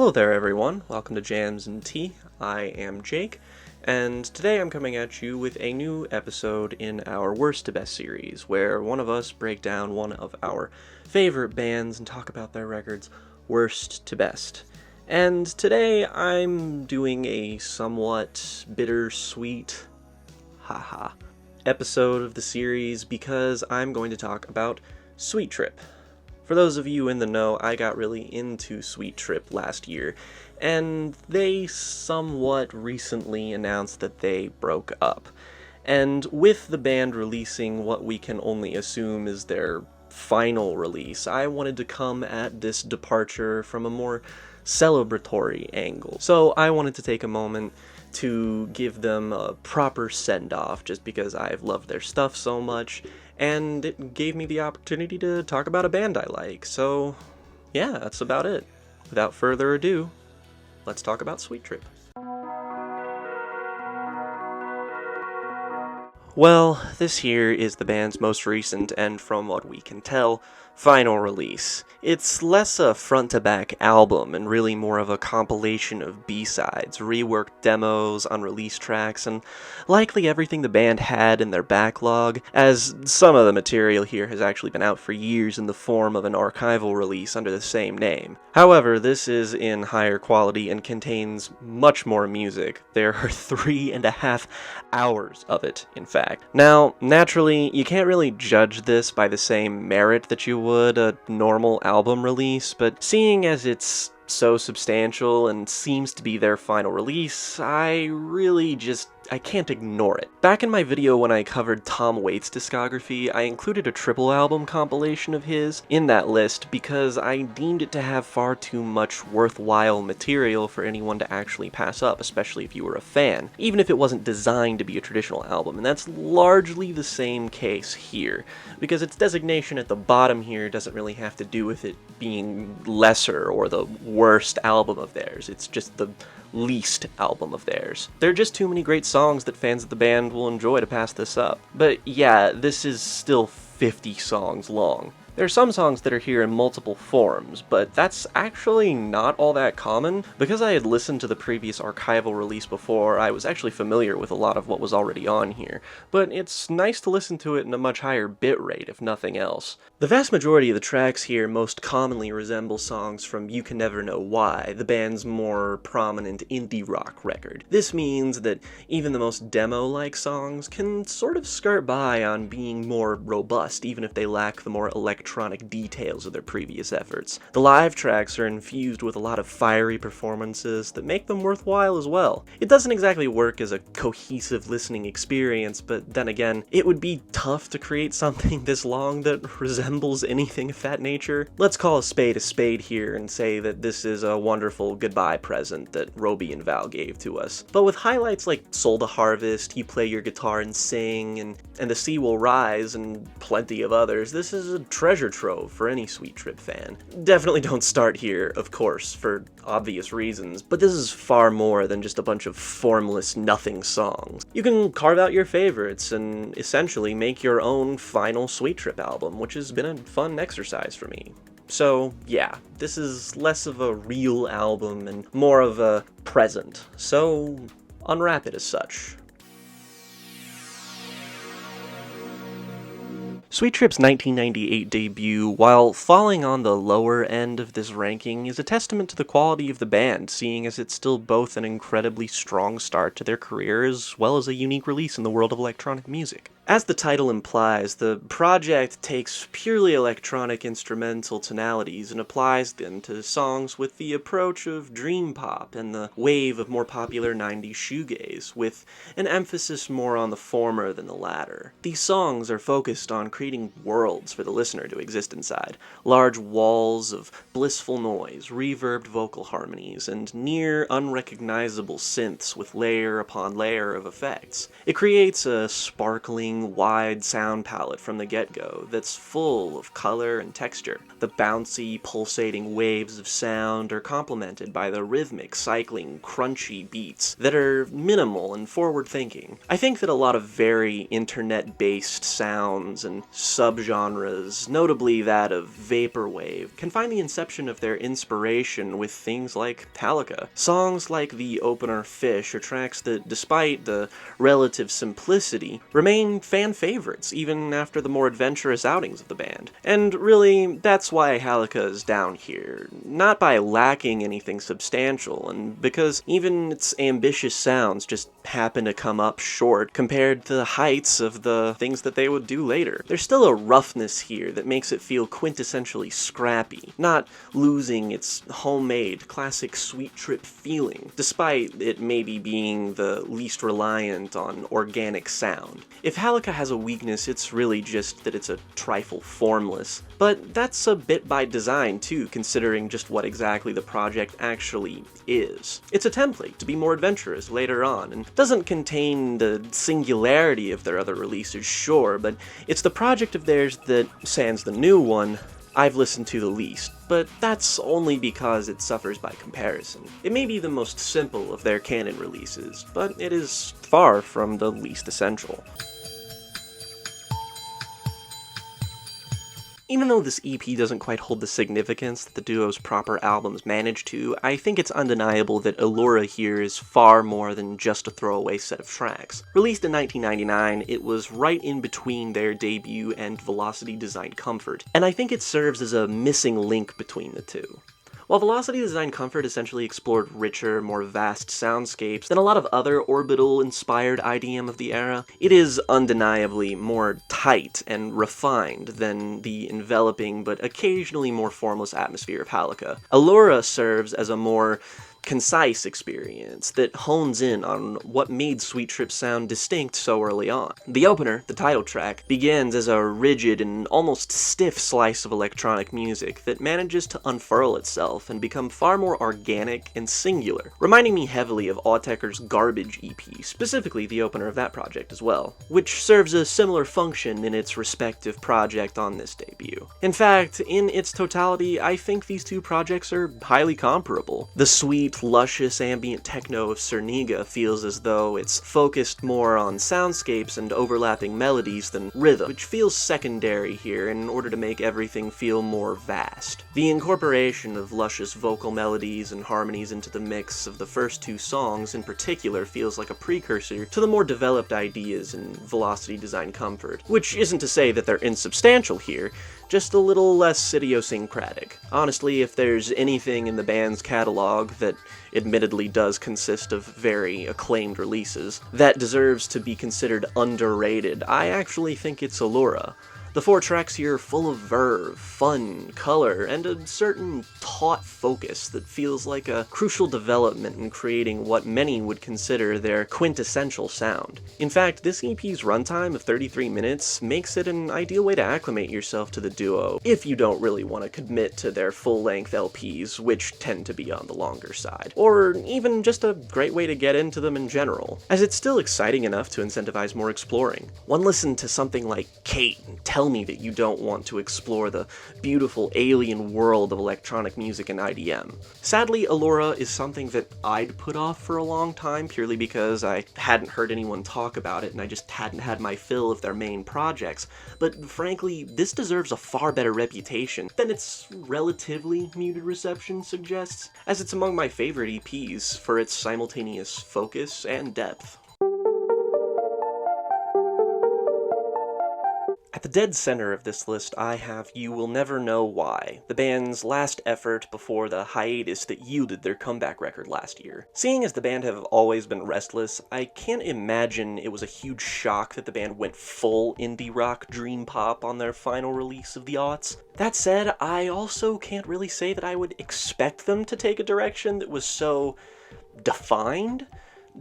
Hello there everyone, welcome to Jams and Tea. I am Jake, and today I'm coming at you with a new episode in our Worst to Best series, where one of us break down one of our favorite bands and talk about their records worst to best. And today I'm doing a somewhat bittersweet, episode of the series because I'm going to talk about Sweet Trip. For those of you in the know, I got really into Sweet Trip last year, and they somewhat recently announced that they broke up. And with the band releasing what we can only assume is their final release, I wanted to come at this departure from a more celebratory angle. So I wanted to take a moment to give them a proper send-off, just because I've loved their stuff so much, and it gave me the opportunity to talk about a band I like. So yeah, that's about it. Without further ado, let's talk about Sweet Trip. Well, this here is the band's most recent, and from what we can tell, final release. It's less a front-to-back album and really more of a compilation of B-sides, reworked demos, unreleased tracks, and likely everything the band had in their backlog, as some of the material here has actually been out for years in the form of an archival release under the same name. However, this is in higher quality and contains much more music. There are 3.5 hours of it, in fact. Now, naturally, you can't really judge this by the same merit that you would a normal album release, but seeing as it's so substantial and seems to be their final release, I can't ignore it. Back in my video when I covered Tom Waits' discography, I included a triple album compilation of his in that list because I deemed it to have far too much worthwhile material for anyone to actually pass up, especially if you were a fan, even if it wasn't designed to be a traditional album, and that's largely the same case here, because its designation at the bottom here doesn't really have to do with it being lesser or the worst album of theirs. It's just the least album of theirs. There are just too many great songs that fans of the band will enjoy to pass this up. But yeah, this is still 50 songs long. There are some songs that are here in multiple forms, but that's actually not all that common. Because I had listened to the previous archival release before, I was actually familiar with a lot of what was already on here, but it's nice to listen to it in a much higher bitrate, if nothing else. The vast majority of the tracks here most commonly resemble songs from You Can Never Know Why, the band's more prominent indie rock record. This means that even the most demo-like songs can sort of skirt by on being more robust, even if they lack the more electronic details of their previous efforts. The live tracks are infused with a lot of fiery performances that make them worthwhile as well. It doesn't exactly work as a cohesive listening experience, but then again, it would be tough to create something this long that resembles anything of that nature. Let's call a spade here and say that this is a wonderful goodbye present that Roby and Val gave to us. But with highlights like Soul to Harvest, You Play Your Guitar and Sing, and The Sea Will Rise, and plenty of others, this is a treasure trove for any Sweet Trip fan. Definitely don't start here, of course, for obvious reasons, but this is far more than just a bunch of formless nothing songs. You can carve out your favorites and essentially make your own final Sweet Trip album, which has been a fun exercise for me. So yeah, this is less of a real album and more of a present, so unwrap it as such. Sweet Trip's 1998 debut, while falling on the lower end of this ranking, is a testament to the quality of the band, seeing as it's still both an incredibly strong start to their career as well as a unique release in the world of electronic music. As the title implies, the project takes purely electronic instrumental tonalities and applies them to songs with the approach of dream pop and the wave of more popular 90s shoegaze, with an emphasis more on the former than the latter. These songs are focused on creating worlds for the listener to exist inside, large walls of blissful noise, reverbed vocal harmonies, and near unrecognizable synths with layer upon layer of effects. It creates a sparkling sweeping, wide sound palette from the get-go that's full of color and texture. The bouncy, pulsating waves of sound are complemented by the rhythmic, cycling, crunchy beats that are minimal and forward-thinking. I think that a lot of very internet-based sounds and subgenres, notably that of vaporwave, can find the inception of their inspiration with things like Halica. Songs like the opener Fish are tracks that, despite the relative simplicity, remain fan favorites even after the more adventurous outings of the band. And really, that's why Halica is down here. Not by lacking anything substantial, and because even its ambitious sounds just happen to come up short compared to the heights of the things that they would do later. There's still a roughness here that makes it feel quintessentially scrappy, not losing its homemade, classic Sweet Trip feeling, despite it maybe being the least reliant on organic sound. If Halica has a weakness, it's really just that it's a trifle formless. But that's a bit by design too, considering just what exactly the project actually is. It's a template to be more adventurous later on, and doesn't contain the singularity of their other releases, sure, but it's the project of theirs that, sans the new one, I've listened to the least, but that's only because it suffers by comparison. It may be the most simple of their canon releases, but it is far from the least essential. Even though this EP doesn't quite hold the significance that the duo's proper albums manage to, I think it's undeniable that Allura here is far more than just a throwaway set of tracks. Released in 1999, it was right in between their debut and Velocity Design Comfort, and I think it serves as a missing link between the two. While Velocity Design Comfort essentially explored richer, more vast soundscapes than a lot of other orbital-inspired IDM of the era, it is undeniably more tight and refined than the enveloping but occasionally more formless atmosphere of Halica. Allura serves as a more concise experience that hones in on what made Sweet Trip sound distinct so early on. The opener, the title track, begins as a rigid and almost stiff slice of electronic music that manages to unfurl itself and become far more organic and singular, reminding me heavily of Autechre's Garbage EP, specifically the opener of that project as well, which serves a similar function in its respective project on this debut. In fact, in its totality, I think these two projects are highly comparable. The sweet, luscious ambient techno of Cerniga feels as though it's focused more on soundscapes and overlapping melodies than rhythm, which feels secondary here in order to make everything feel more vast. The incorporation of luscious vocal melodies and harmonies into the mix of the first two songs in particular feels like a precursor to the more developed ideas in Velocity Design Comfort, which isn't to say that they're insubstantial here, just a little less idiosyncratic. Honestly, if there's anything in the band's catalog that admittedly does consist of very acclaimed releases that deserves to be considered underrated, I actually think it's Allura. The 4 tracks here are full of verve, fun, color, and a certain taut focus that feels like a crucial development in creating what many would consider their quintessential sound. In fact, this EP's runtime of 33 minutes makes it an ideal way to acclimate yourself to the duo, if you don't really want to commit to their full-length LPs, which tend to be on the longer side. Or even just a great way to get into them in general, as it's still exciting enough to incentivize more exploring. One listen to something like Kate and tell me that you don't want to explore the beautiful alien world of electronic music and IDM. Sadly, Allura is something that I'd put off for a long time purely because I hadn't heard anyone talk about it and I just hadn't had my fill of their main projects, but frankly, this deserves a far better reputation than its relatively muted reception suggests, as it's among my favorite EPs for its simultaneous focus and depth. At the dead center of this list, I have You Will Never Know Why, the band's last effort before the hiatus that yielded their comeback record last year. Seeing as the band have always been restless, I can't imagine it was a huge shock that the band went full indie rock dream pop on their final release of the aughts. That said, I also can't really say that I would expect them to take a direction that was so defined.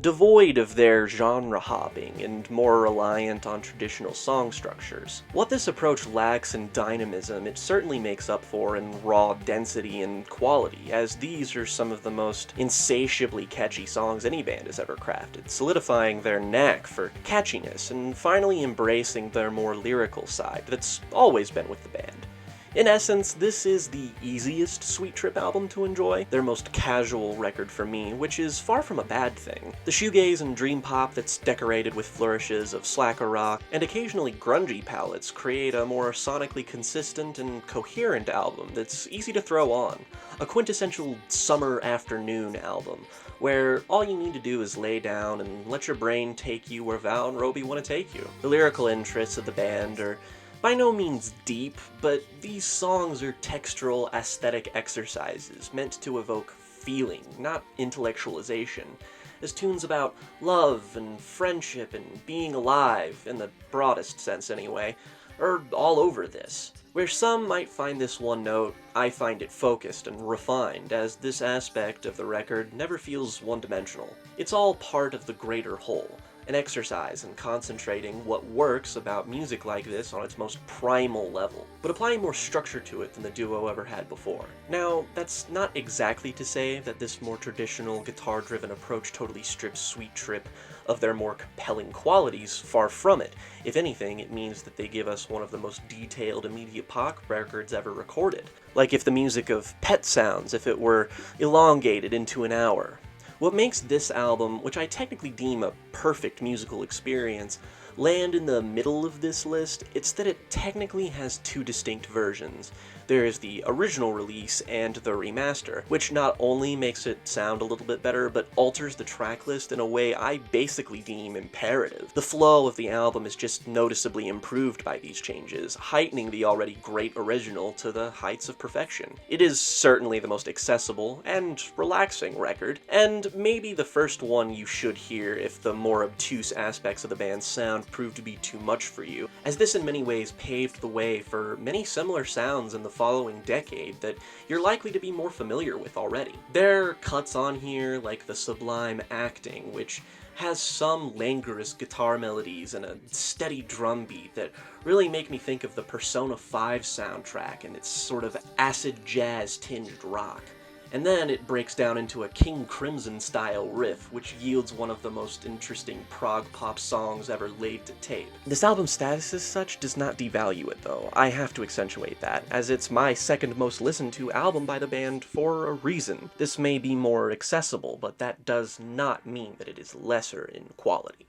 devoid of their genre hopping and more reliant on traditional song structures. What this approach lacks in dynamism, it certainly makes up for in raw density and quality, as these are some of the most insatiably catchy songs any band has ever crafted, solidifying their knack for catchiness and finally embracing their more lyrical side that's always been with the band. In essence, this is the easiest Sweet Trip album to enjoy, their most casual record for me, which is far from a bad thing. The shoegaze and dream pop that's decorated with flourishes of slacker rock and occasionally grungy palettes create a more sonically consistent and coherent album that's easy to throw on. A quintessential summer afternoon album, where all you need to do is lay down and let your brain take you where Val and Roby want to take you. The lyrical interests of the band are by no means deep, but these songs are textural aesthetic exercises meant to evoke feeling, not intellectualization, as tunes about love and friendship and being alive, in the broadest sense anyway, are all over this. Where some might find this one note, I find it focused and refined, as this aspect of the record never feels one-dimensional. It's all part of the greater whole, an exercise in concentrating what works about music like this on its most primal level, but applying more structure to it than the duo ever had before. Now, that's not exactly to say that this more traditional guitar-driven approach totally strips Sweet Trip of their more compelling qualities, far from it. If anything, it means that they give us one of the most detailed immediate pop records ever recorded. Like if the music of Pet Sounds if it were elongated into an hour. What makes this album, which I technically deem a perfect musical experience, land in the middle of this list, it's that it technically has two distinct versions. There is the original release and the remaster, which not only makes it sound a little bit better, but alters the track list in a way I basically deem imperative. The flow of the album is just noticeably improved by these changes, heightening the already great original to the heights of perfection. It is certainly the most accessible and relaxing record, and maybe the first one you should hear if the more obtuse aspects of the band's sound prove to be too much for you, as this in many ways paved the way for many similar sounds in the following decade that you're likely to be more familiar with already. There are cuts on here like the sublime Acting, which has some languorous guitar melodies and a steady drum beat that really make me think of the Persona 5 soundtrack and its sort of acid jazz tinged rock. And then it breaks down into a King Crimson-style riff, which yields one of the most interesting prog pop songs ever laid to tape. This album's status as such does not devalue it, though. I have to accentuate that, as it's my second most listened to album by the band for a reason. This may be more accessible, but that does not mean that it is lesser in quality.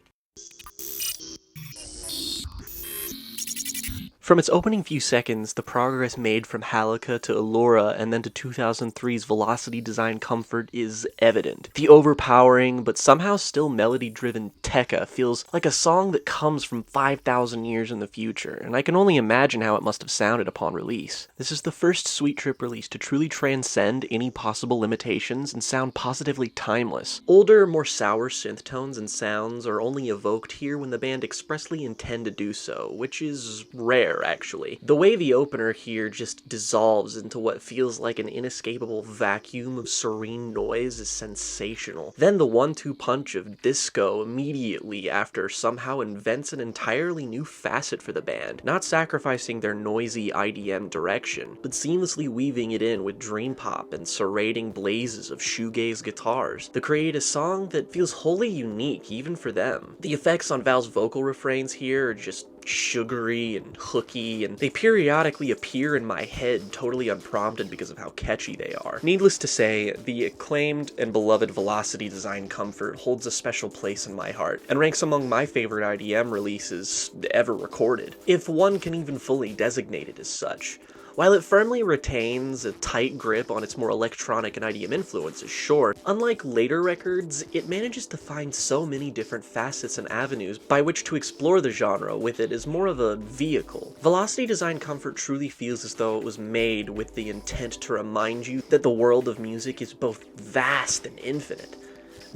From its opening few seconds, the progress made from Halica to Allura and then to 2003's Velocity Design Comfort is evident. The overpowering, but somehow still melody-driven Tekka feels like a song that comes from 5,000 years in the future, and I can only imagine how it must have sounded upon release. This is the first Sweet Trip release to truly transcend any possible limitations and sound positively timeless. Older, more sour synth tones and sounds are only evoked here when the band expressly intend to do so, which is rare, actually. The way the opener here just dissolves into what feels like an inescapable vacuum of serene noise is sensational. Then the 1-2 punch of disco immediately after somehow invents an entirely new facet for the band, not sacrificing their noisy IDM direction, but seamlessly weaving it in with dream pop and serrating blazes of shoegaze guitars to create a song that feels wholly unique even for them. The effects on Val's vocal refrains here are just sugary and hooky, and they periodically appear in my head totally unprompted because of how catchy they are. Needless to say, the acclaimed and beloved Velocity Design Comfort holds a special place in my heart, and ranks among my favorite IDM releases ever recorded, if one can even fully designate it as such. While it firmly retains a tight grip on its more electronic and IDM influences, sure, unlike later records, it manages to find so many different facets and avenues by which to explore the genre with it as more of a vehicle. Velocity Design Comfort truly feels as though it was made with the intent to remind you that the world of music is both vast and infinite.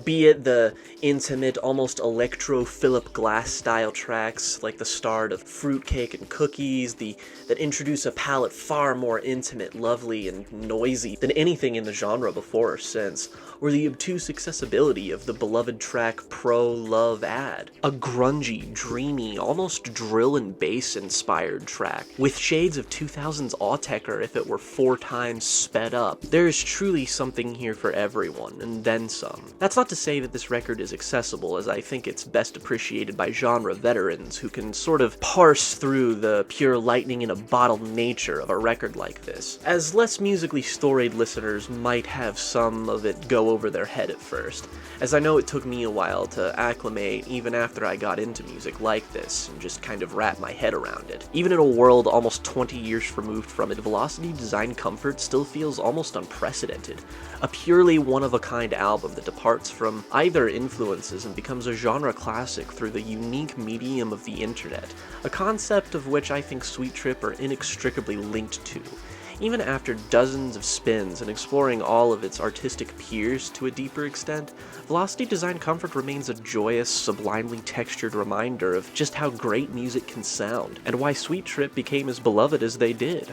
Be it the intimate, almost electro-Philip Glass style tracks like the start of Fruitcake and Cookies, that introduce a palette far more intimate, lovely, and noisy than anything in the genre before or since, or the obtuse accessibility of the beloved track Pro Love Ad, a grungy, dreamy, almost drill and bass inspired track, with shades of 2000s Autechre if it were 4 times sped up. There is truly something here for everyone, and then some. That's not to say that this record is accessible, as I think it's best appreciated by genre veterans who can sort of parse through the pure lightning in a bottle nature of a record like this, as less musically storied listeners might have some of it go over their head at first, as I know it took me a while to acclimate even after I got into music like this and just kind of wrap my head around it. Even in a world almost 20 years removed from it, Velocity Design Comfort still feels almost unprecedented, a purely one-of-a-kind album that departs from either influences and becomes a genre classic through the unique medium of the internet, a concept of which I think Sweet Trip are inextricably linked to. Even after dozens of spins and exploring all of its artistic peers to a deeper extent, Velocity Design Comfort remains a joyous, sublimely textured reminder of just how great music can sound, and why Sweet Trip became as beloved as they did.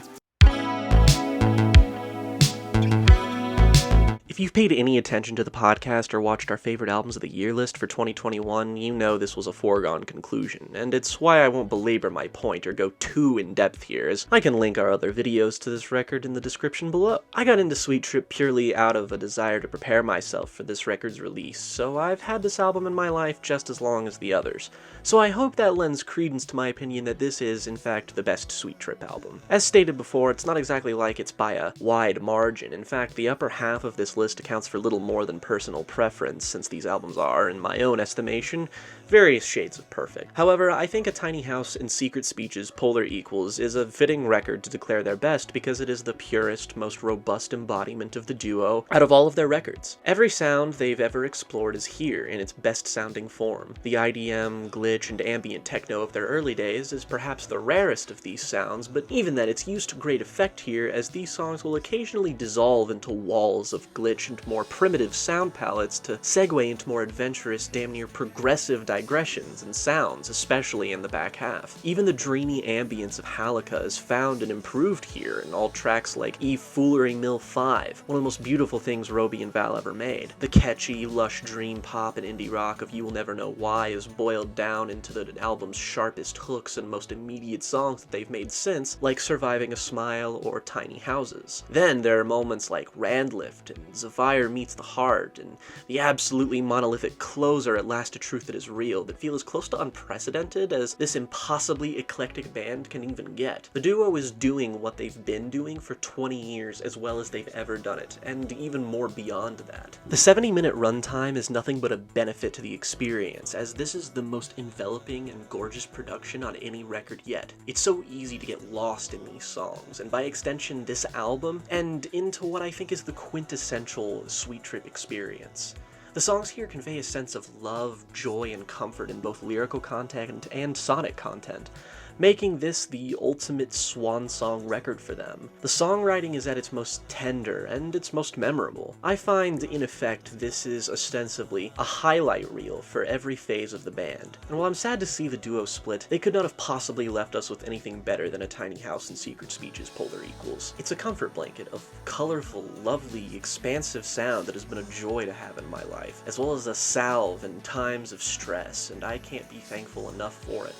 If you've paid any attention to the podcast or watched our favorite albums of the year list for 2021, you know this was a foregone conclusion, and it's why I won't belabor my point or go too in-depth here, as I can link our other videos to this record in the description below. I got into Sweet Trip purely out of a desire to prepare myself for this record's release, so I've had this album in my life just as long as the others, so I hope that lends credence to my opinion that this is, in fact, the best Sweet Trip album. As stated before, it's not exactly like it's by a wide margin. In fact, the upper half of this list accounts for little more than personal preference, since these albums are, in my own estimation, various shades of perfect. However, I think A Tiny House and Secret Speech's Polar Equals is a fitting record to declare their best because it is the purest, most robust embodiment of the duo out of all of their records. Every sound they've ever explored is here in its best sounding form. The IDM, glitch, and ambient techno of their early days is perhaps the rarest of these sounds, but even then it's used to great effect here, as these songs will occasionally dissolve into walls of glitch and more primitive sound palettes to segue into more adventurous, damn near progressive digressions and sounds, especially in the back half. Even the dreamy ambience of Halica is found and improved here in all tracks like Eve Foolery Mill 5, one of the most beautiful things Roby and Val ever made. The catchy, lush dream pop and indie rock of You Will Never Know Why is boiled down into the album's sharpest hooks and most immediate songs that they've made since, like Surviving a Smile or Tiny Houses. Then there are moments like Randlift and Zephyr Meets the Heart, and the absolutely monolithic closer At Last, a Truth That Is Real, that feel as close to unprecedented as this impossibly eclectic band can even get. The duo is doing what they've been doing for 20 years as well as they've ever done it, and even more beyond that. The 70-minute runtime is nothing but a benefit to the experience, as this is the most enveloping and gorgeous production on any record yet. It's so easy to get lost in these songs, and by extension this album, and into what I think is the quintessential Sweet Trip experience. The songs here convey a sense of love, joy, and comfort in both lyrical content and sonic content, making this the ultimate swan song record for them. The songwriting is at its most tender and its most memorable. I find, in effect, this is ostensibly a highlight reel for every phase of the band. And while I'm sad to see the duo split, they could not have possibly left us with anything better than A Tiny House and Secret Speech's Polar Equals. It's a comfort blanket of colorful, lovely, expansive sound that has been a joy to have in my life, as well as a salve in times of stress, and I can't be thankful enough for it.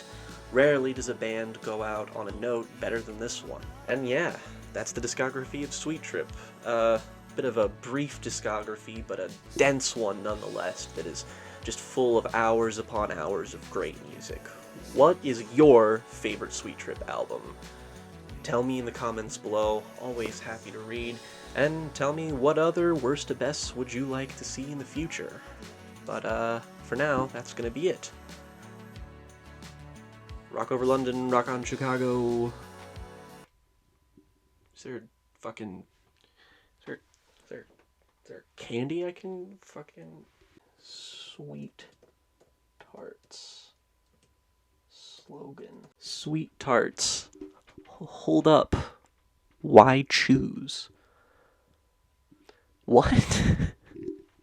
Rarely does a band go out on a note better than this one. And yeah, that's the discography of Sweet Trip. Bit of a brief discography, but a dense one nonetheless, that is just full of hours upon hours of great music. What is your favorite Sweet Trip album? Tell me in the comments below, always happy to read, and tell me what other worst to bests would you like to see in the future. But for now, that's gonna be it. Rock over London, rock on Chicago. Is there fucking... Is there candy I can fucking... Sweet Tarts. Slogan. Sweet Tarts. Hold up. Why choose? What?